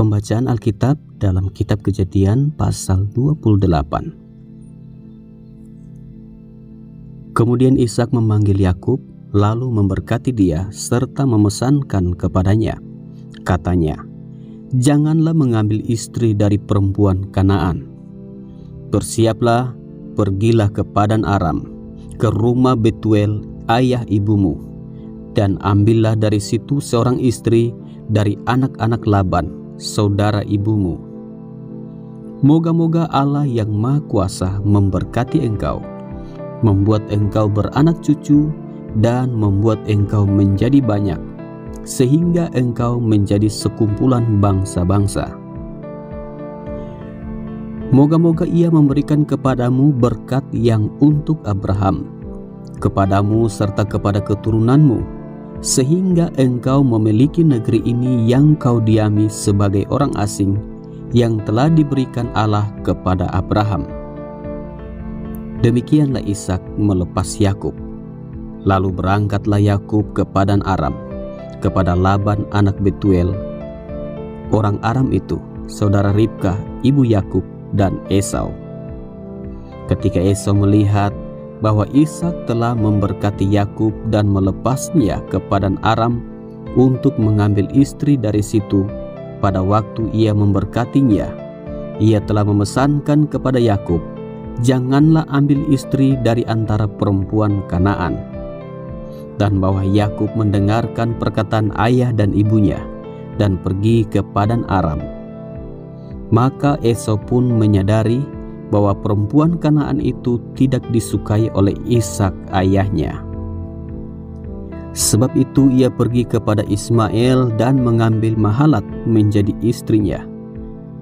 Pembacaan Alkitab dalam kitab Kejadian pasal 28. Kemudian Ishak memanggil Yakub, lalu memberkati dia serta memesankan kepadanya. Katanya, "Janganlah mengambil istri dari perempuan Kanaan. Bersiaplah, pergilah ke Padan Aram, ke rumah Betuel ayah ibumu, dan ambillah dari situ seorang istri dari anak-anak Laban, saudara ibumu. Moga-moga Allah yang Maha Kuasa memberkati engkau, membuat engkau beranak cucu, dan membuat engkau menjadi banyak, sehingga engkau menjadi sekumpulan bangsa-bangsa. Moga-moga Ia memberikan kepadamu berkat yang untuk Abraham, kepadamu serta kepada keturunanmu, sehingga engkau memiliki negeri ini yang kau diami sebagai orang asing, yang telah diberikan Allah kepada Abraham." Demikianlah Ishak melepas Yakub. Lalu berangkatlah Yakub ke Padan Aram, kepada Laban anak Betuel, orang Aram itu, saudara Ribkah ibu Yakub dan Esau. Ketika Esau melihat bahwa Ishak telah memberkati Yakub dan melepasnya ke Padan Aram untuk mengambil istri dari situ, pada waktu ia memberkatinya, ia telah memesankan kepada Yakub, "Janganlah ambil istri dari antara perempuan Kanaan." Dan bahwa Yakub mendengarkan perkataan ayah dan ibunya dan pergi ke Padan Aram. Maka Esau pun menyadari bahwa perempuan Kanaan itu tidak disukai oleh Ishak ayahnya. Sebab itu ia pergi kepada Ismael dan mengambil Mahalat menjadi istrinya,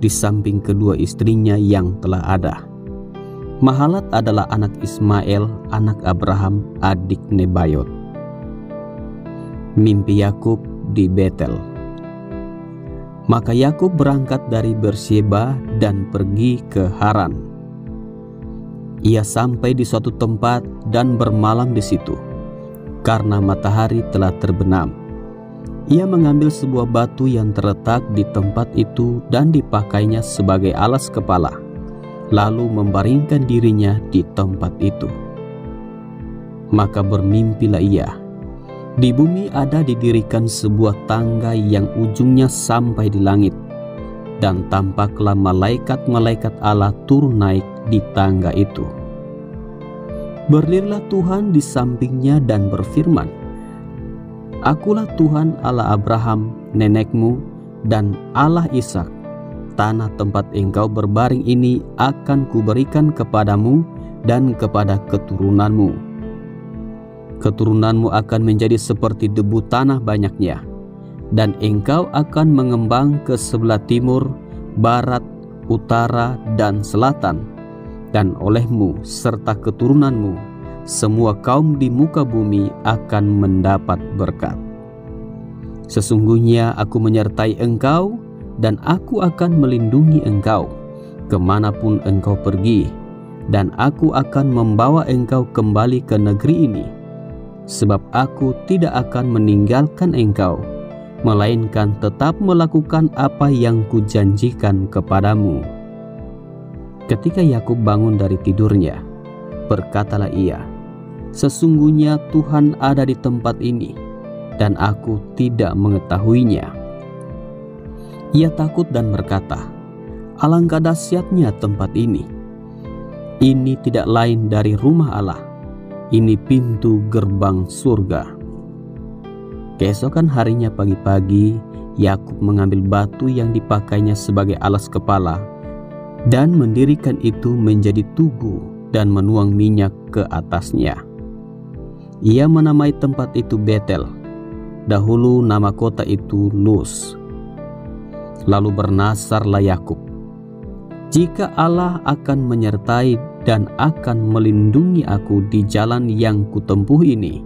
di samping kedua istrinya yang telah ada. Mahalat adalah anak Ismael, anak Abraham, adik Nebayot. Mimpi Yakub di Betel. Maka Yakub berangkat dari Berseba dan pergi ke Haran. Ia sampai di suatu tempat dan bermalam di situ, karena matahari telah terbenam. Ia mengambil sebuah batu yang terletak di tempat itu dan dipakainya sebagai alas kepala, lalu membaringkan dirinya di tempat itu. Maka bermimpilah ia. Di bumi ada didirikan sebuah tangga yang ujungnya sampai di langit, dan tampaklah malaikat-malaikat Allah turun naik di tangga itu. Berdirilah Tuhan di sampingnya dan berfirman, "Akulah Tuhan Allah Abraham nenekmu dan Allah Ishak. Tanah tempat engkau berbaring ini akan kuberikan kepadamu dan kepada keturunanmu. Keturunanmu akan menjadi seperti debu tanah banyaknya, dan engkau akan mengembang ke sebelah timur, barat, utara, dan selatan, dan olehmu serta keturunanmu semua kaum di muka bumi akan mendapat berkat. Sesungguhnya aku menyertai engkau, dan aku akan melindungi engkau kemanapun engkau pergi, dan aku akan membawa engkau kembali ke negeri ini. Sebab aku tidak akan meninggalkan engkau, melainkan tetap melakukan apa yang kujanjikan kepadamu." Ketika Yakub bangun dari tidurnya, berkatalah ia, "Sesungguhnya Tuhan ada di tempat ini, dan aku tidak mengetahuinya." Ia takut dan berkata, "Alangkah dahsyatnya tempat ini. Ini tidak lain dari rumah Allah. Ini pintu gerbang surga." Keesokan harinya pagi-pagi, Yakub mengambil batu yang dipakainya sebagai alas kepala dan mendirikan itu menjadi tugu dan menuang minyak ke atasnya. Ia menamai tempat itu Betel. Dahulu nama kota itu Luz. Lalu bernasarlah Yakub, "Jika Allah akan menyertai dan akan melindungi aku di jalan yang kutempuh ini,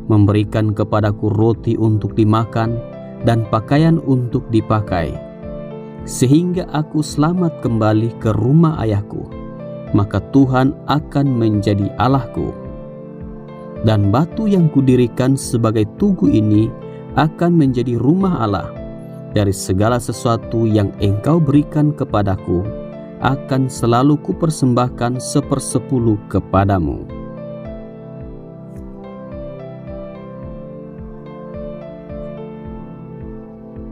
memberikan kepadaku roti untuk dimakan dan pakaian untuk dipakai, sehingga aku selamat kembali ke rumah ayahku, maka Tuhan akan menjadi Allahku. Dan batu yang kudirikan sebagai tugu ini akan menjadi rumah Allah, dari segala sesuatu yang engkau berikan kepadaku, akan selalu kupersembahkan 1/10 kepadamu.